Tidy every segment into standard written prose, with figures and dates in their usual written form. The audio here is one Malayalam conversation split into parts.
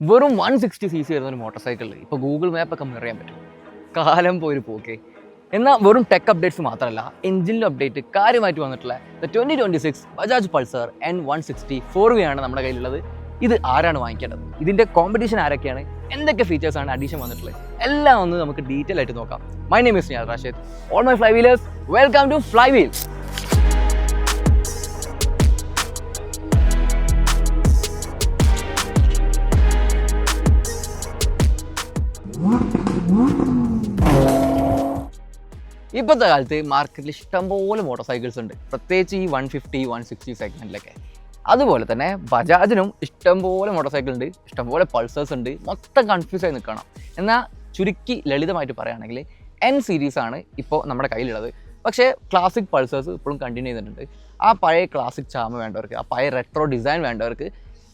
വെറും 160cc വരുന്ന ഒരു മോട്ടോർ സൈക്കിളിൽ ഇപ്പോൾ ഗൂഗിൾ മാപ്പൊക്കെ അറിയാൻ പറ്റും. കാലം പോയൊരു പോക്കേ. എന്നാൽ വെറും ടെക് അപ്ഡേറ്റ്സ് മാത്രമല്ല, എഞ്ചിനിലും അപ്ഡേറ്റ് കാര്യമായിട്ട് വന്നിട്ടുള്ള 2026 ബജാജ് പൾസർ N160 4V ആണ് നമ്മുടെ കയ്യിലുള്ളത്. ഇത് ആരാണ് വാങ്ങിക്കേണ്ടത്, ഇതിൻ്റെ കോമ്പറ്റീഷൻ ആരൊക്കെയാണ്, എന്തൊക്കെ ഫീച്ചേഴ്സാണ് അഡീഷൻ വന്നിട്ടുള്ളത്, എല്ലാം ഒന്ന് നമുക്ക് ഡീറ്റെയിൽ ആയിട്ട് നോക്കാം. My name is Niyal Rashid. All my fly wheelers, welcome to fly wheels. ഇപ്പോഴത്തെ കാലത്ത് മാർക്കറ്റിൽ ഇഷ്ടംപോലെ മോട്ടോർ സൈക്കിൾസ് ഉണ്ട്, പ്രത്യേകിച്ച് ഈ 150 160 സെഗ്മെൻറ്റിലൊക്കെ. അതുപോലെ തന്നെ ബജാജിനും ഇഷ്ടംപോലെ മോട്ടോർ സൈക്കിൾ ഉണ്ട്, ഇഷ്ടംപോലെ പൾസേഴ്സ് ഉണ്ട്. മൊത്തം കൺഫ്യൂസ് ആയി നിൽക്കണം. എന്നാൽ ചുരുക്കി ലളിതമായിട്ട് പറയുകയാണെങ്കിൽ N സീരീസ് ആണ് ഇപ്പോൾ നമ്മുടെ കയ്യിലുള്ളത്. പക്ഷേ ക്ലാസിക് പൾസേഴ്സ് ഇപ്പോഴും കണ്ടിന്യൂ ചെയ്തിട്ടുണ്ട്. ആ പഴയ ക്ലാസിക് ചാമ വേണ്ടവർക്ക്, ആ പഴയ റെട്രോ ഡിസൈൻ വേണ്ടവർക്ക്,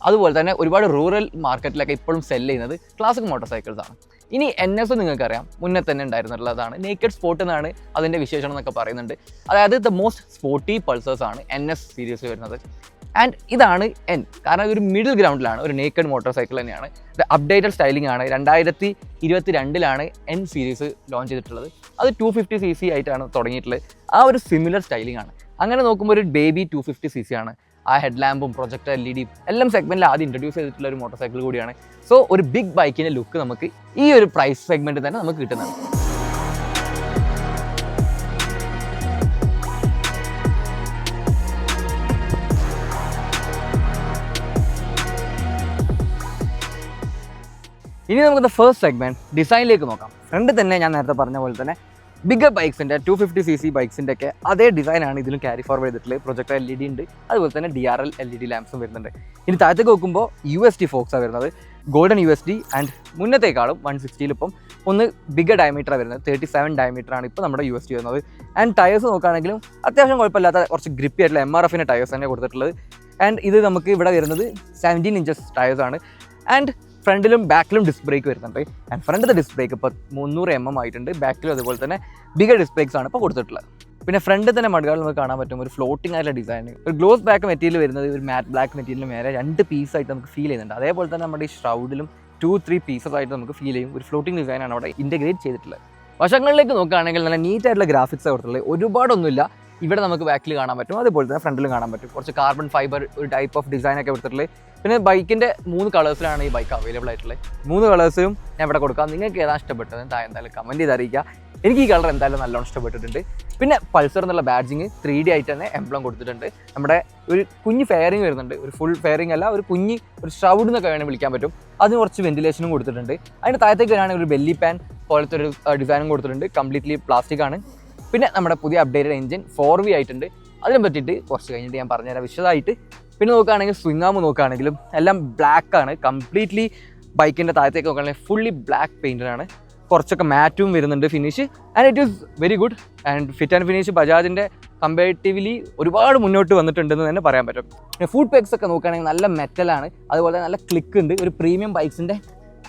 അതുപോലെ തന്നെ ഒരുപാട് റൂറൽ മാർക്കറ്റിലൊക്കെ ഇപ്പോഴും സെല്ല് ചെയ്യുന്നത് ക്ലാസിക് മോട്ടോർ സൈക്കിൾസ് ആണ്. ഇനി NS നിങ്ങൾക്കറിയാം, മുന്നേ തന്നെ ഉണ്ടായിരുന്നുള്ളതാണ്. നേക്കഡ് സ്പോർട്ട് എന്നാണ് അതിൻ്റെ വിശേഷണം എന്നൊക്കെ പറയുന്നുണ്ട്. അതായത് ദ മോസ്റ്റ് സ്പോർട്ടി പൾസേഴ്സ് ആണ് NS സീരീസ് വരുന്നത്. ആൻഡ് ഇതാണ് N, കാരണം ഇതൊരു മിഡിൽ ഗ്രൗണ്ടിലാണ്, ഒരു നേക്കഡ് മോട്ടോർ സൈക്കിൾ തന്നെയാണ്. അപ്ഡേറ്റഡ് സ്റ്റൈലിംഗ് ആണ്. 2022 N സീരീസ് ലോഞ്ച് ചെയ്തിട്ടുള്ളത്. അത് 250cc ആയിട്ടാണ് തുടങ്ങിയിട്ടുള്ളത്. ആ ഒരു സിമിലർ സ്റ്റൈലിംഗ് ആണ്. അങ്ങനെ നോക്കുമ്പോൾ ഒരു ബേബി 250cc ആണ്. ആ ഹെഡ് ലാമ്പും പ്രൊജക്ടർ LED എല്ലാം സെഗ്മെൻറ്റിൽ ആദ്യം ഇൻട്രൊഡ്യൂസ് ചെയ്തിട്ടുള്ള ഒരു മോട്ടോർ സൈക്കിൾ കൂടിയാണ്. സോ ഒരു ബിഗ് ബൈക്കിൻ്റെ ലുക്ക് നമുക്ക് ഈ ഒരു പ്രൈസ് സെഗ്മെൻറ്റിൽ തന്നെ നമുക്ക് കിട്ടുന്നുണ്ട്. ഇനി നമുക്ക് ഫസ്റ്റ് സെഗ്മെൻറ്റ് ഡിസൈനിലേക്ക് നോക്കാം. ഫ്രണ്ടിൽ തന്നെ ഞാൻ നേരത്തെ പറഞ്ഞ പോലെ തന്നെ ബിഗർ ബൈക്സിൻ്റെ 250cc ബൈക്സിൻ്റെ ഒക്കെ അതേ ഡിസൈനാണ് ഇതിലും ക്യാരി ഫോർവേഡ് ചെയ്തിട്ടുള്ളത്. പ്രൊജക്ടർ LED ഉണ്ട്, അതുപോലെ തന്നെ DRL LED ലാംപ്സും വരുന്നുണ്ട്. ഇനി താഴത്തേക്ക് നോക്കുമ്പോൾ USD ഫോക്സാണ് വരുന്നത്, ഗോൾഡൻ USD. ആൻഡ് മുന്നത്തേക്കാളും 160 ഇപ്പം ഒന്ന് ബിഗർ ഡയമീറ്ററാണ് വരുന്നത്, 37 ഡയമീറ്ററാണ് ഇപ്പോൾ നമ്മുടെ USD വരുന്നത്. ആൻഡ് ടയേഴ്സ് നോക്കുകയാണെങ്കിലും അത്യാവശ്യം കുഴപ്പമില്ലാത്ത കുറച്ച് ഗ്രിപ്പി ആയിട്ടുള്ള MRFൻ്റെ ടയേഴ്സ് തന്നെ കൊടുത്തിട്ടുള്ളത്. ആൻഡ് ഇത് നമുക്ക് ഇവിടെ വരുന്നത് 17 ഇഞ്ചസ് ടയേഴ്സാണ്. ആൻഡ് ഫ്രണ്ടിലും ബാക്കിലും ഡിസ്ക് ബ്രേക്ക് വരുന്നുണ്ട്. ആൻഡ് ഫ്രണ്ടിലെ ഡിസ്ക് ബ്രേക്ക് ഇപ്പോൾ 300 mm ആയിട്ടുണ്ട്. ബാക്കിലും അതുപോലെ തന്നെ ബിഗർ ഡിസ്ക് ബ്രേക്സ് ആണ് ഇപ്പോൾ കൊടുത്തിട്ടുള്ളത്. പിന്നെ ഫ്രണ്ടിൽ തന്നെ മഡ്ഗാർഡിൽ നമുക്ക് കാണാൻ പറ്റും ഒരു ഫ്ലോട്ടിംഗ് ആയിട്ടുള്ള ഡിസൈൻ. ഒരു ഗ്ലോസ് ബാക്ക് മെറ്റീരിയൽ വരുന്നത് ഒരു മാറ്റ് ബ്ലാക്ക് മെറ്റീരിയലിന് മേലെ 2 പീസായിട്ട് നമുക്ക് ഫീൽ ചെയ്യുന്നുണ്ട്. അതേപോലെ തന്നെ നമ്മുടെ ഈ ഷ്രൗഡിലും 2-3 പീസസ് ആയിട്ട് നമുക്ക് ഫീൽ ചെയ്യും. ഒരു ഫ്ലോട്ടിംഗ് ഡിസൈനാണ് അവിടെ ഇൻറ്റഗ്രേറ്റ് ചെയ്തിട്ടുള്ളത്. വശങ്ങളിലേക്ക് നോക്കുകയാണെങ്കിൽ നല്ല നീറ്റ് ആയിട്ടുള്ള ഗ്രാഫിക്സ് കൊടുത്തിട്ടുള്ളത്. ഒരുപാടൊന്നുമില്ല. ഇവിടെ നമുക്ക് ബാക്കിൽ കാണാൻ പറ്റും, അതുപോലെ തന്നെ ഫ്രണ്ടിലും കാണാൻ പറ്റും. കുറച്ച് കാർബൺ ഫൈബർ ഒരു ടൈപ്പ് ഓഫ് ഡിസൈനൊക്കെ കൊടുത്തിട്ടുള്ളത്. പിന്നെ ബൈക്കിൻ്റെ 3 കളേഴ്സിലാണ് ഈ ബൈക്ക് അവൈലബിൾ ആയിട്ടുള്ളത്. 3 കളേഴ്സും ഞാൻ ഇവിടെ കൊടുക്കാം. നിങ്ങൾക്ക് ഏതാണ് ഇഷ്ടപ്പെട്ടത് എന്തായാലും കമൻറ്റ് ചെയ്ത് അറിയിക്കുക. എനിക്ക് ഈ കളർ എന്തായാലും നല്ലോണം ഇഷ്ടപ്പെട്ടിട്ടുണ്ട്. പിന്നെ പൾസർ എന്നുള്ള ബാഡ്ജിങ് 3D ആയിട്ട് തന്നെ എംബ്ലം കൊടുത്തിട്ടുണ്ട്. നമ്മുടെ ഒരു കുഞ്ഞ് ഫെയറിങ് വരുന്നുണ്ട്, ഒരു ഫുൾ ഫെയറിങ് അല്ല, ഒരു കുഞ്ഞ് ഒരു ഷൗഡ് എന്നൊക്കെ വേണമെങ്കിൽ വിളിക്കാൻ പറ്റും. അതിന് കുറച്ച് വെന്റിലേഷനും കൊടുത്തിട്ടുണ്ട്. അതിന് താഴത്തേക്ക് വരികയാണെങ്കിൽ ഒരു ബെല്ലി പാൻ പോലത്തെ ഒരു ഡിസൈനും കൊടുത്തിട്ടുണ്ട്. കംപ്ലീറ്റ്ലി പ്ലാസ്റ്റിക് ആണ്. പിന്നെ നമ്മുടെ പുതിയ അപ്ഡേറ്റഡ് എഞ്ചിൻ 4V ആയിട്ടുണ്ട്. അതിനെ പറ്റിയിട്ട് കുറച്ച് കഴിഞ്ഞിട്ട് ഞാൻ പറഞ്ഞുതരാം വിശദമായിട്ട്. പിന്നെ നോക്കുകയാണെങ്കിൽ സ്വിംഗ് ആം നോക്കുകയാണെങ്കിലും എല്ലാം ബ്ലാക്ക് ആണ്. കംപ്ലീറ്റ്ലി ബൈക്കിൻ്റെ താഴത്തേക്ക് നോക്കുകയാണെങ്കിൽ ഫുള്ളി ബ്ലാക്ക് പെയിൻറ്റഡാണ്. കുറച്ചൊക്കെ മാറ്റും വരുന്നുണ്ട് finish. And it is very good. And fit and finish ബജാജിൻ്റെ കമ്പാരിറ്റീവ്ലി ഒരുപാട് മുന്നോട്ട് വന്നിട്ടുണ്ടെന്ന് തന്നെ പറയാൻ പറ്റും. പിന്നെ ഫുഡ് പെക്സ് ഒക്കെ നോക്കുകയാണെങ്കിൽ നല്ല മെറ്റലാണ്, അതുപോലെ നല്ല ക്ലിക്ക് ഉണ്ട്. ഒരു പ്രീമിയം ബൈക്സിൻ്റെ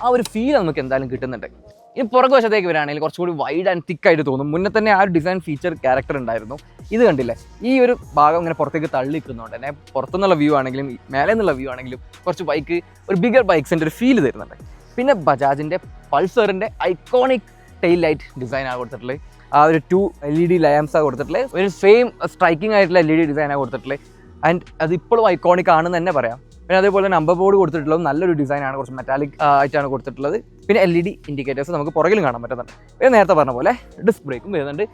ആ ഒരു ഫീൽ നമുക്ക് എന്തായാലും കിട്ടുന്നുണ്ട്. ഇനി പുറകു വശത്തേക്ക് വരികയാണെങ്കിൽ കുറച്ചുകൂടി വൈഡ് ആൻഡ് തിക്കായിട്ട് തോന്നും. മുന്നേ തന്നെ ആ ഒരു ഡിസൈൻ ഫീച്ചർ ക്യാരക്ടർ ഉണ്ടായിരുന്നു. ഇത് കണ്ടില്ലേ, ഈ ഒരു ഭാഗം ഇങ്ങനെ പുറത്തേക്ക് തള്ളി നിൽക്കുന്നതുകൊണ്ട് തന്നെ പുറത്തുനിന്നുള്ള വ്യൂ ആണെങ്കിലും മേലെ നിന്നുള്ള വ്യൂ ആണെങ്കിലും കുറച്ച് ബൈക്ക് ഒരു ബിഗർ ബൈക്സിൻ്റെ ഒരു ഫീൽ തരുന്നുണ്ട്. പിന്നെ ബജാജിൻ്റെ പൾസറിൻ്റെ ഐക്കോണിക് ടെയിൽ ലൈറ്റ് ഡിസൈനാണ് കൊടുത്തിട്ടുള്ളത്. ആ ഒരു 2 LED ലാംപ്സാണ് കൊടുത്തിട്ടുള്ളത്. ഒരു സെയിം സ്ട്രൈക്കിംഗ് ആയിട്ടുള്ള LED ഡിസൈനാണ് കൊടുത്തിട്ടുള്ളത്. ആൻഡ് അത് ഇപ്പോഴും ഐക്കോണിക് ആണെന്ന് തന്നെ പറയാം. പിന്നെ അതേപോലെ നമ്പർ ബോർഡ് കൊടുത്തിട്ടുള്ളത് നല്ലൊരു ഡിസൈനാണ്, കുറച്ച് മെറ്റാലിക് ആയിട്ടാണ് കൊടുത്തിട്ടുള്ളത്. പിന്നെ LED ഇൻഡിക്കേറ്റേഴ്സ് നമുക്ക് പുറകിലും കാണാൻ പറ്റുന്നുണ്ട്. പിന്നെ നേരത്തെ പറഞ്ഞ പോലെ ഡിസ്ക് ബ്രേക്കും വരുന്നുണ്ട്.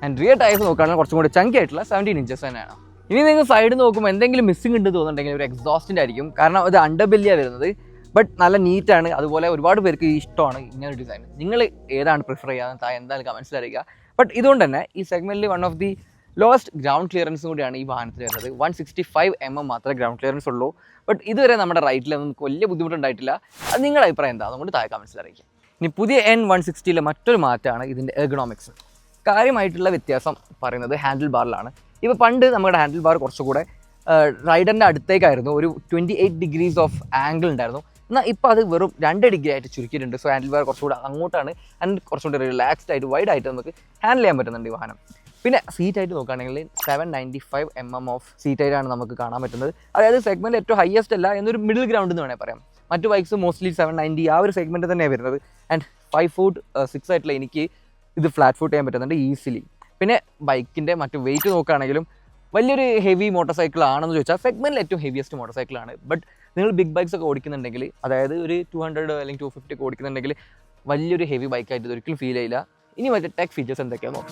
ആൻഡ് റിയർ ടയേഴ്സ് നോക്കുകയാണെങ്കിൽ കുറച്ചും കൂടി ചങ്കി ആയിട്ടുള്ള 17 ഇഞ്ചസ് തന്നെയാണ്. ഇനി നിങ്ങൾ സൈഡ് നോക്കുമ്പോൾ എന്തെങ്കിലും മിസ്സിംഗ് ഉണ്ട് തോന്നുന്നുണ്ടെങ്കിൽ ഒരു എക്സോസ്റ്റിൻ്റെ ആയിരിക്കും, കാരണം അത് അണ്ടർ ബെല്ലിയാണ് വരുന്നത്. ബട്ട് നല്ല നീറ്റാണ്. അതുപോലെ ഒരുപാട് പേർക്ക് ഇഷ്ടമാണ് ഇങ്ങനൊരു ഡിസൈൻ. നിങ്ങൾ ഏതാണ് പ്രിഫർ ചെയ്യാൻ എന്തായാലും കമൻസിൽ അറിയിക്കുക. ബട്ട് ഇതുകൊണ്ട് തന്നെ ഈ സെഗ്മെൻറ്റിൽ one of the lowest ground ക്ലിയറൻസും കൂടിയാണ് ഈ വാഹനത്തിൽ വരുന്നത്. 165 mm മാത്രമേ ഗ്രൗണ്ട് ക്ലിയറൻസ് ഉള്ളൂ. ബട്ട് ഇതുവരെ നമ്മുടെ റൈറ്റിൽ നമുക്ക് വലിയ ബുദ്ധിമുട്ടുണ്ടായിട്ടില്ല. അത് നിങ്ങളുടെ അഭിപ്രായം എന്താ, അതുകൊണ്ട് താഴെ കമൻസിൽ അറിയിക്കുക. ഇനി പുതിയ N160 മറ്റൊരു മാറ്റമാണ് ഇതിൻ്റെ എർഗണോമിക്സ്. കാര്യമായിട്ടുള്ള വ്യത്യാസം പറയുന്നത് ഹാൻഡിൽ ബാറിലാണ്. ഇപ്പോൾ പണ്ട് നമ്മുടെ ഹാൻഡിൽ ബാർ കുറച്ചുകൂടെ റൈഡറിൻ്റെ അടുത്തേക്കായിരുന്നു, ഒരു 28 degrees ഓഫ് ആംഗിൾ ഉണ്ടായിരുന്നു. എന്നാൽ ഇപ്പോൾ അത് വെറും 2 degree ആയിട്ട് ചുരുക്കിയിട്ടുണ്ട്. സോ ഹാൻഡിൽ ബാർ കുറച്ചുകൂടെ അങ്ങോട്ടാണ് ആൻഡ് കുറച്ചുകൂടി റിലാക്സ്ഡ് ആയിട്ട് വൈഡ് ആയിട്ട് നമുക്ക് ഹാൻഡിൽ ചെയ്യാൻ പറ്റുന്നുണ്ട് ഈ വാഹനം. പിന്നെ സീറ്റായിട്ട് നോക്കുകയാണെങ്കിൽ 795 mm ഓഫ് സീറ്റായിട്ടാണ് നമുക്ക് കാണാൻ പറ്റുന്നത്. അതായത് സെഗ്മെൻറ്റ് ഏറ്റവും ഹയസ്റ്റ് അല്ല, എന്നൊരു മിഡിൽ ഗ്രൗണ്ട് എന്ന് വേണമെങ്കിൽ പറയാം. മറ്റു ബൈക്സ് മോസ്റ്റ്ലി 790 ആ ഒരു സെഗ്മെൻറ്റ് തന്നെയാണ് വരുന്നത്. ആൻഡ് 5 foot 6 ആയിട്ടുള്ള എനിക്ക് ഇത് ഫ്ലാറ്റ് ഫുട്ട് ചെയ്യാൻ പറ്റുന്നുണ്ട് ഈസിലി. പിന്നെ ബൈക്കിൻ്റെ മറ്റു വെയിറ്റ് നോക്കുകയാണെങ്കിലും വലിയൊരു ഹെവി മോട്ടോർ സൈക്കിൾ ആണെന്ന് ചോദിച്ചാൽ സെഗ്മെൻറ്റിൽ ഏറ്റവും ഹെവിയസ്റ്റ് മോട്ടോർ സൈക്കിളാണ്. ബട്ട് നിങ്ങൾ ബിഗ് ബൈക്സ് ഒക്കെ ഓടിക്കുന്നുണ്ടെങ്കിൽ, അതായത് ഒരു 200 അല്ലെങ്കിൽ 250 ഒക്കെ ഓടിക്കുന്നുണ്ടെങ്കിൽ വലിയൊരു ഹെവി ബൈക്കായിട്ട് ഇതൊരിക്കലും ഫീൽ ചെയ്യില്ല. ഇനി മറ്റേ ടെക് ഫീച്ചേഴ്സ് എന്തൊക്കെയാണോ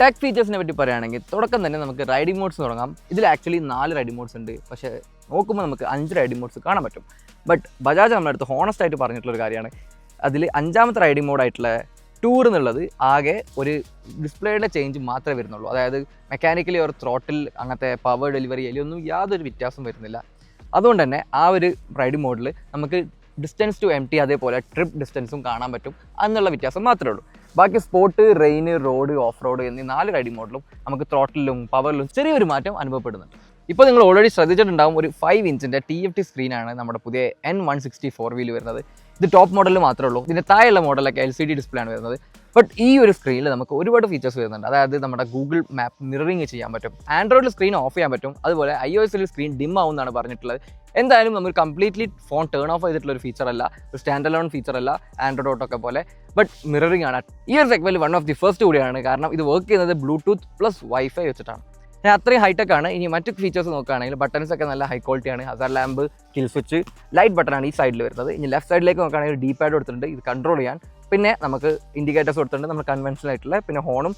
ടെക് ഫീച്ചേഴ്സിനെ പറ്റി പറയുകയാണെങ്കിൽ തുടക്കം തന്നെ നമുക്ക് റൈഡിംഗ് മോഡ്സ് തുടങ്ങാം. ഇതിൽ ആക്ച്വലി 4 റൈഡിംഗ് മോഡ്സ് ഉണ്ട്. പക്ഷേ നോക്കുമ്പോൾ നമുക്ക് 5 റൈഡിംഗ് മോഡ്സ് കാണാൻ പറ്റും. ബട്ട് ബജാജ് നമ്മുടെ അടുത്ത് ഹോണസ്റ്റ് ആയിട്ട് പറഞ്ഞിട്ടുള്ളൊരു കാര്യമാണ്, അതിൽ 5ാമത്തെ റൈഡിംഗ് മോഡായിട്ടുള്ള ടൂർ എന്നുള്ളത് ആകെ ഒരു ഡിസ്പ്ലേയുടെ ചേഞ്ച് മാത്രമേ വരുന്നുള്ളൂ. അതായത് മെക്കാനിക്കലി ഒരു ത്രോട്ടിൽ അങ്ങനത്തെ പവർ ഡെലിവറി അതിലൊന്നും യാതൊരു വ്യത്യാസം വരുന്നില്ല. അതുകൊണ്ട് തന്നെ ആ ഒരു റൈഡിംഗ് മോഡിൽ നമുക്ക് ഡിസ്റ്റൻസ് ടു എംടി അതേപോലെ ട്രിപ്പ് ഡിസ്റ്റൻസും കാണാൻ പറ്റും എന്നുള്ള വ്യത്യാസം മാത്രമേ ഉള്ളൂ. ബാക്കി sport, rain, road, off road എന്നീ 4 റൈഡിംഗ് മോഡലും നമുക്ക് ത്രോട്ടിലും പവറിലും ചെറിയൊരു മാറ്റം അനുഭവപ്പെടുന്നുണ്ട്. ഇപ്പോൾ നിങ്ങൾ ഓൾറെഡി ശ്രദ്ധിച്ചിട്ടുണ്ടാകും, ഒരു 5 ഇഞ്ചിൻ്റെ TFT സ്ക്രീനാണ് നമ്മുടെ പുതിയ N160 4 വീൽ വരുന്നത്. ഇത് ടോപ്പ് മോഡലിൽ മാത്രമേ ഉള്ളൂ. ഇതിൻ്റെ താഴെയുള്ള മോഡലൊക്കെ LCD ഡിസ്പ്ലേ ആണ് വരുന്നത്. ബട്ട് ഈ ഒരു സ്ക്രീനിൽ നമുക്ക് ഒരുപാട് ഫീച്ചേഴ്സ് വരുന്നുണ്ട്. അതായത് നമ്മുടെ ഗൂഗിൾ മാപ്പ് മിററിങ് ചെയ്യാൻ പറ്റും, ആൻഡ്രോയിഡിൽ സ്ക്രീൻ ഓഫ് ചെയ്യാൻ പറ്റും, അതുപോലെ iOS-ൽ സ്ക്രീൻ ഡിം ആവും എന്നാണ് പറഞ്ഞിട്ടുള്ളത്. എന്തായാലും നമ്മൾ കംപ്ലീറ്റ്ലി ഫോൺ ടേൺ ഓഫ് ചെയ്തിട്ടുള്ള ഒരു ഫീച്ചർ അല്ല, ഒരു സ്റ്റാൻഡ് അലോൺ ഫീച്ചർ അല്ല ആൻഡ്രോയിഡ് ഓട്ടോ ഒക്കെ പോലെ. ബട്ട് മിററിംഗ് ആണ് ഈ ഒരു സെഗ്മെൻറ്റിൽ വൺ ഓഫ് ദി ഫസ്റ്റ് കൂടിയാണ്. കാരണം ഇത് വർക്ക് ചെയ്യുന്നത് ബ്ലൂടൂത്ത് പ്ലസ് വൈഫൈ വെച്ചിട്ടാണ്. ഞാൻ അത്രയും ഹൈടെക് ആണ്. ഇനി മറ്റു ഫീച്ചേഴ്സ് നോക്കുകയാണെങ്കിൽ ബട്ടൺസ് ഒക്കെ നല്ല ഹൈ ക്വാളിറ്റിയാണ്. Hazard lamp, kill switch, light ബട്ടണാണ് ഈ സൈഡിൽ വരുന്നത്. ഇനി ലെഫ്റ്റ് സൈഡിലേക്ക് നോക്കുകയാണെങ്കിൽ ഡി പാഡ് കൊടുത്തിട്ടുണ്ട് ഇത് കൺട്രോൾ ചെയ്യാൻ. പിന്നെ നമുക്ക് ഇൻഡിക്കേറ്റേഴ്സ് കൊടുത്തിട്ടുണ്ട്, നമ്മൾ കൺവെൻഷനൽ ആയിട്ടുള്ള, പിന്നെ ഹോണും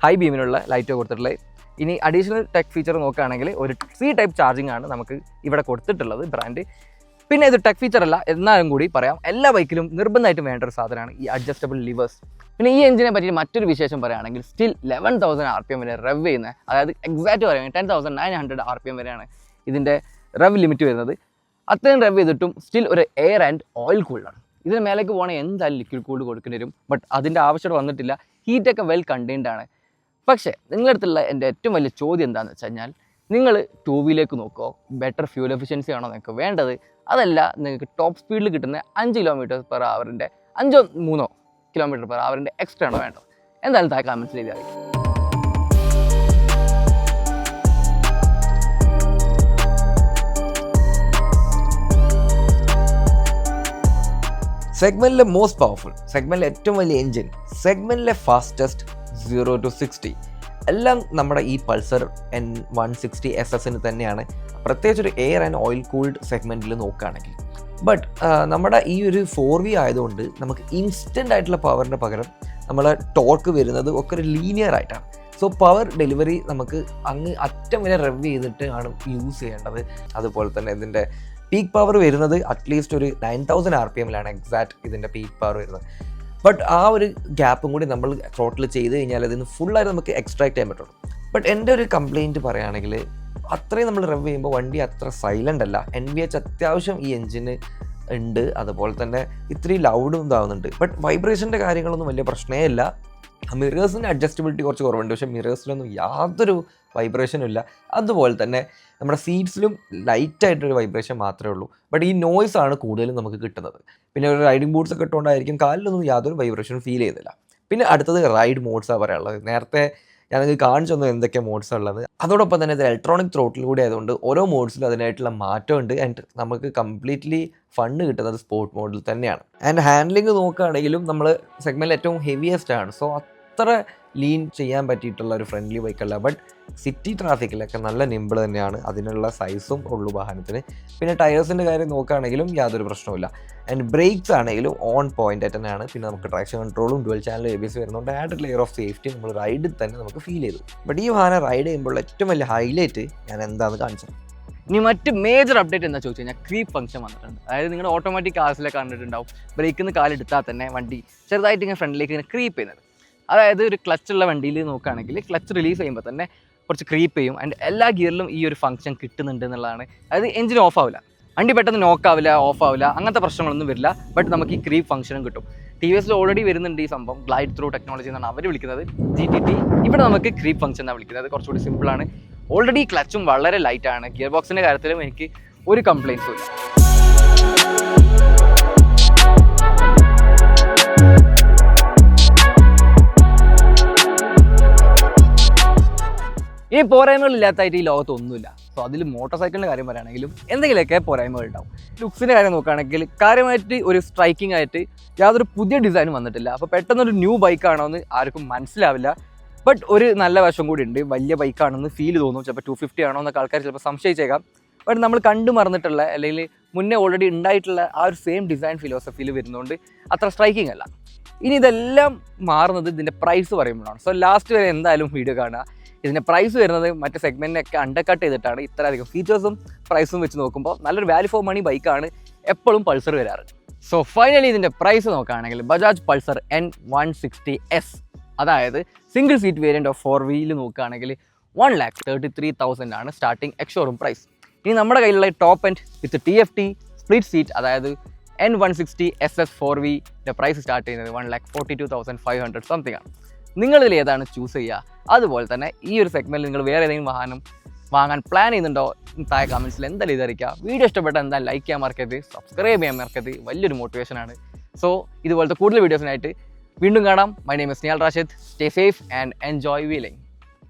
ഹൈ ബീമിനുള്ള ലൈറ്റ് കൊടുത്തിട്ടുള്ളത്. ഇനി അഡീഷണൽ ടെക് ഫീച്ചർ നോക്കുകയാണെങ്കിൽ ഒരു C ടൈപ്പ് ചാർജിങ് ആണ് നമുക്ക് ഇവിടെ കൊടുത്തിട്ടുള്ളത് ബ്രാൻഡ്. പിന്നെ ഇത് ടെക് ഫീച്ചർ അല്ല എന്നാലും കൂടി പറയാം, എല്ലാ ബൈക്കിലും നിർബന്ധമായിട്ടും വേണ്ട ഒരു സാധനമാണ് ഈ അഡ്ജസ്റ്റബിൾ ലിവേഴ്സ്. പിന്നെ ഈ എഞ്ചിനെ പറ്റി മറ്റൊരു വിശേഷം പറയുകയാണെങ്കിൽ സ്റ്റിൽ 11,000 RPM വരെ റവ് ചെയ്യുന്നത്, അതായത് എക്സാക്റ്റ് പറയുകയാണെങ്കിൽ 10,900 RPM വരെയാണ് ഇതിൻ്റെ റവ് ലിമിറ്റ് വരുന്നത്. അത്രയും റവ് ചെയ്തിട്ടും സ്റ്റിൽ ഒരു എയർ ആൻഡ് ഓയിൽ കൂളാണ്. ഇതിന് മേലേക്ക് പോകണമെങ്കിൽ എന്തായാലും ലിക്വിഡ് കൂൾഡ് കൊടുക്കേണ്ടി വരും. ബട്ട് അതിൻ്റെ ആവശ്യത വന്നിട്ടില്ല, ഹീറ്റൊക്കെ വെൽ കണ്ടെയ്ൻഡ് ആണ്. പക്ഷേ നിങ്ങളുടെ അടുത്തുള്ള എൻ്റെ ഏറ്റവും വലിയ ചോദ്യം എന്താണെന്ന് വെച്ച് കഴിഞ്ഞാൽ, നിങ്ങൾ 2 വീലേക്ക് നോക്കുമോ, ബെറ്റർ ഫ്യൂൽ എഫിഷ്യൻസി ആണോ നിങ്ങൾക്ക് വേണ്ടത്, അതല്ല നിങ്ങൾക്ക് ടോപ്പ് സ്പീഡിൽ കിട്ടുന്ന 5 km/h 5-3 km/h എക്സ്ട്രാ ആണോ വേണ്ടത്? എന്തായാലും താഴെ കമൻറ്റ്സിൽ എഴുതി അറിയിക്കും. സെഗ്മെൻറ്റിലെ മോസ്റ്റ് പവർഫുൾ, സെഗ്മെൻറ്റിലെ ഏറ്റവും വലിയ എൻജിൻ, സെഗ്മെൻറ്റിലെ ഫാസ്റ്റസ്റ്റ് 0 to 60 എല്ലാം നമ്മുടെ ഈ പൾസർ N160 SS തന്നെയാണ്, പ്രത്യേകിച്ച് ഒരു എയർ ആൻഡ് ഓയിൽ കൂൾഡ് സെഗ്മെൻറ്റിൽ നോക്കുകയാണെങ്കിൽ. ബട്ട് നമ്മുടെ ഈ ഒരു 4V ആയതുകൊണ്ട് നമുക്ക് ഇൻസ്റ്റൻ്റ് ആയിട്ടുള്ള പവറിൻ്റെ പകരം നമ്മളെ ടോർക്ക് വരുന്നത് ഒക്കെ ഒരു ലീനിയർ ആയിട്ടാണ്. സോ പവർ ഡെലിവറി നമുക്ക് അങ്ങ് അറ്റം വരെ റെവ് ചെയ്തിട്ട് ആണ് യൂസ് ചെയ്യേണ്ടത്. അതുപോലെ തന്നെ ഇതിൻ്റെ പീക്ക് പവർ വരുന്നത് അറ്റ്ലീസ്റ്റ് ഒരു 9,000 RPM-ലാണ് എക്സാക്റ്റ് ഇതിൻ്റെ പീക്ക് പവർ വരുന്നത്. ബട്ട് ആ ഒരു ഗ്യാപ്പും കൂടി നമ്മൾ ത്രോട്ടിൽ ചെയ്ത് കഴിഞ്ഞാൽ അതിന് ഫുള്ളായിട്ട് നമുക്ക് എക്സ്ട്രാക്ട് ചെയ്യാൻ പറ്റുള്ളൂ. ബട്ട് എൻ്റെ ഒരു കംപ്ലയിൻറ്റ് പറയുകയാണെങ്കിൽ, അത്രയും നമ്മൾ റവ് ചെയ്യുമ്പോൾ വണ്ടി അത്ര സൈലൻ്റ് അല്ല. NVH അത്യാവശ്യം ഈ എൻജിന് ഉണ്ട്, അതുപോലെ തന്നെ ഇത്രയും ലൗഡും ഇതാവുന്നുണ്ട്. ബട്ട് വൈബ്രേഷൻ്റെ കാര്യങ്ങളൊന്നും വലിയ പ്രശ്നമേ ഇല്ല. മിറേഴ്സിൻ്റെ അഡ്ജസ്റ്റബിലിറ്റി കുറച്ച് കുറവുണ്ട്, പക്ഷേ മിറേഴ്സിലൊന്നും യാതൊരു വൈബ്രേഷനും ഇല്ല. അതുപോലെ തന്നെ നമ്മുടെ സീറ്റ്സിലും ലൈറ്റായിട്ടൊരു വൈബ്രേഷൻ മാത്രമേ ഉള്ളൂ. ബട്ട് ഈ നോയ്സ് ആണ് കൂടുതലും നമുക്ക് കിട്ടുന്നത്. പിന്നെ ഒരു റൈഡിംഗ് ബൂട്ട്സ് ഒക്കെ ഇട്ടുകൊണ്ടായിരിക്കും കാലിലൊന്നും യാതൊരു വൈബ്രേഷനും ഫീൽ ചെയ്യുന്നില്ല. പിന്നെ അടുത്തത് റൈഡ് മോഡ്സാണ് പറയാനുള്ളത്. നേരത്തെ ഞാൻ നിങ്ങൾക്ക് കാണിച്ചു തന്നു എന്തൊക്കെ മോഡ്സാണ് ഉള്ളത്. അതോടൊപ്പം തന്നെ ഇത് ഇലക്ട്രോണിക് ത്രോട്ടിൽ കൂടി ആയതുകൊണ്ട് ഓരോ മോഡ്സിലും അതിനായിട്ടുള്ള മാറ്റമുണ്ട്. ആൻഡ് നമുക്ക് കംപ്ലീറ്റ്ലി ഫണ്ട് കിട്ടുന്നത് സ്പോർട്ട് മോഡിൽ തന്നെയാണ്. ആൻഡ് ഹാൻഡ്ലിങ് നോക്കുകയാണെങ്കിലും നമ്മൾ സെഗ്മെൻറ്റിൽ ഏറ്റവും ഹെവിയസ്റ്റ് ആണ്. സോ അത്ര ലീൻ ചെയ്യാൻ പറ്റിയിട്ടുള്ള ഒരു ഫ്രണ്ട്ലി ബൈക്കല്ല. ബട്ട് സിറ്റി ട്രാഫിക്കിലൊക്കെ നല്ല നിമ്പിൾ തന്നെയാണ്, അതിനുള്ള സൈസും ഉള്ളു വാഹനത്തിന്. പിന്നെ ടയേഴ്സിൻ്റെ കാര്യം നോക്കുകയാണെങ്കിലും യാതൊരു പ്രശ്നവുമില്ല. ആൻഡ് ബ്രേക്സ് ആണെങ്കിലും ഓൺ പോയിൻ്റ് ആയിട്ട് തന്നെയാണ്. പിന്നെ നമുക്ക് ട്രാക്ഷൻ കൺട്രോളും ഡുവൽ ചാനൽ ABS വരുന്നതുകൊണ്ട് ആഡഡ് ലെയർ ഓഫ് സേഫ്റ്റി നമ്മൾ റൈഡിൽ തന്നെ നമുക്ക് ഫീൽ ചെയ്തു. ബട്ട് ഈ വാഹനം റൈഡ് ചെയ്യുമ്പോൾ ഏറ്റവും വലിയ ഹൈലൈറ്റ് ഞാൻ എന്താണെന്ന് കാണിച്ചത്. ഇനി മറ്റ് മേജർ അപ്ഡേറ്റ് എന്താ ചോദിച്ചു കഴിഞ്ഞാൽ ക്രീപ്പ് ഫംഗ്ഷൻ വന്നിട്ടുണ്ട്. അതായത് നിങ്ങൾ ഓട്ടോമാറ്റിക് കാർസിലൊക്കെ കണ്ടിട്ടുണ്ടാവും, ബ്രേക്കിൽ നിന്ന് കാലെടുത്താൽ തന്നെ വണ്ടി ചെറുതായിട്ട് ഇങ്ങനെ ഫ്രണ്ടിലേക്ക് ഇങ്ങനെ ക്രീപ്പ് ചെയ്യുന്നത്. അതായത് ഒരു ക്ലച്ചുള്ള വണ്ടിയിൽ നോക്കുകയാണെങ്കിൽ ക്ലച്ച് റിലീസ് ചെയ്യുമ്പോൾ തന്നെ കുറച്ച് ക്രീപ്പ് ചെയ്യും. ആൻഡ് എല്ലാ ഗിയറിലും ഈ ഒരു ഫംഗ്ഷൻ കിട്ടുന്നുണ്ട് എന്നുള്ളതാണ്. അതായത് എഞ്ചിൻ ഓഫ് ആവില്ല, വണ്ടി പെട്ടെന്ന് നോക്കാവില്ല, ഓഫ് ആവില്ല, അങ്ങനത്തെ പ്രശ്നങ്ങളൊന്നും വരില്ല. ബട്ട് നമുക്ക് ഈ ക്രീപ്പ് ഫംഗ്ഷനും കിട്ടും. TVS ഓൾറെഡി വരുന്നുണ്ട് ഈ സംഭവം, ഗ്ലൈഡ് ത്രൂ ടെക്നോളജി എന്നാണ് അവർ വിളിക്കുന്നത്, GTT. ഇവിടെ നമുക്ക് ക്രീപ്പ് ഫംഗ്ഷൻ എന്നാണ് വിളിക്കുന്നത്, കുറച്ചുകൂടി സിമ്പിളാണ്. ഓൾറെഡി ക്ലച്ചും വളരെ ലൈറ്റാണ്. ഗിയർ ബോക്സിൻ്റെ കാര്യത്തിലും എനിക്ക് ഒരു കംപ്ലയിൻസും ഇല്ല. ഈ പോരായ്മകളില്ലാത്തായിട്ട് ഈ ലോകത്ത് ഒന്നുമില്ല. സോ അതിൽ മോട്ടോർ സൈക്കിളിൻ്റെ കാര്യം പറയുകയാണെങ്കിലും എന്തെങ്കിലുമൊക്കെ പോരായ്മകൾ ഉണ്ടാവും. ലുക്സിൻ്റെ കാര്യം നോക്കുകയാണെങ്കിൽ കാര്യമായിട്ട് ഒരു സ്ട്രൈക്കിംഗ് ആയിട്ട് യാതൊരു പുതിയ ഡിസൈനും വന്നിട്ടില്ല. അപ്പോൾ പെട്ടെന്നൊരു ന്യൂ ബൈക്കാണോ എന്ന് ആർക്കും മനസ്സിലാവില്ല. ബട്ട് ഒരു നല്ല വശം കൂടി ഉണ്ട്, വലിയ ബൈക്കാണെന്ന് ഫീൽ തോന്നും. ചിലപ്പോൾ 250 ആണോ എന്നൊക്കെ ആൾക്കാർ ചിലപ്പോൾ സംശയിച്ചേക്കാം. ബട്ട് നമ്മൾ കണ്ടു മറന്നിട്ടുള്ള അല്ലെങ്കിൽ മുന്നേ ഓൾറെഡി ഉണ്ടായിട്ടുള്ള ആ ഒരു സെയിം ഡിസൈൻ ഫിലോസഫിയിൽ വരുന്നതുകൊണ്ട് അത്ര സ്ട്രൈക്കിംഗ് അല്ല. ഇനി ഇതെല്ലാം മാറുന്നത് ഇതിൻ്റെ പ്രൈസ് പറയുമ്പോഴാണ്. സോ ലാസ്റ്റ് വരെ എന്തായാലും വീഡിയോ കാണുക. ഇതിൻ്റെ പ്രൈസ് വരുന്നത് മറ്റേ സെഗ്മെൻറ്റിനൊക്കെ അണ്ടർകട്ട് ചെയ്തിട്ടാണ്. ഇത്രയധികം ഫീച്ചേഴ്സും പ്രൈസും വെച്ച് നോക്കുമ്പോൾ നല്ലൊരു വാല്യൂ ഫോർ മണി ബൈക്കാണ് എപ്പോഴും പൾസർ വരാറ്. സോ ഫൈനലി ഇതിൻ്റെ പ്രൈസ് നോക്കുകയാണെങ്കിൽ ബജാജ് പൾസർ N160S, അതായത് single seat variant of 4 wheel നോക്കുകയാണെങ്കിൽ 1,33,000 ആണ് സ്റ്റാർട്ടിംഗ് എക്സ്ഷോറൂം പ്രൈസ്. ഇനി നമ്മുടെ കയ്യിലുള്ള top end with TFT split seat അതായത് N160SS 4Vൻ്റെ പ്രൈസ് സ്റ്റാർട്ട് ചെയ്യുന്നത് 1,42,500 സംതിങ് ആണ്. നിങ്ങളിതിൽ ഏതാണ് ചൂസ് ചെയ്യുക? അതുപോലെ തന്നെ ഈ ഒരു സെഗ്മെൻറ്റിൽ നിങ്ങൾ വേറെ ഏതെങ്കിലും വാഹനം വാങ്ങാൻ പ്ലാൻ ചെയ്യുന്നുണ്ടോ? താഴെ കമൻസിൽ എന്തായാലും ഇതറിയിക്കുക. വീഡിയോ ഇഷ്ടപ്പെട്ടാൽ എന്തായാലും ലൈക്ക് ചെയ്യാൻ മറക്കരുത്, സബ്സ്ക്രൈബ് ചെയ്യാൻ മറക്കരുത്. വലിയൊരു മോട്ടിവേഷനാണ്. സോ ഇതുപോലത്തെ കൂടുതൽ വീഡിയോസിനായിട്ട് വീണ്ടും കാണാം. My name is Niyal Rashid. Stay safe and enjoy wheeling.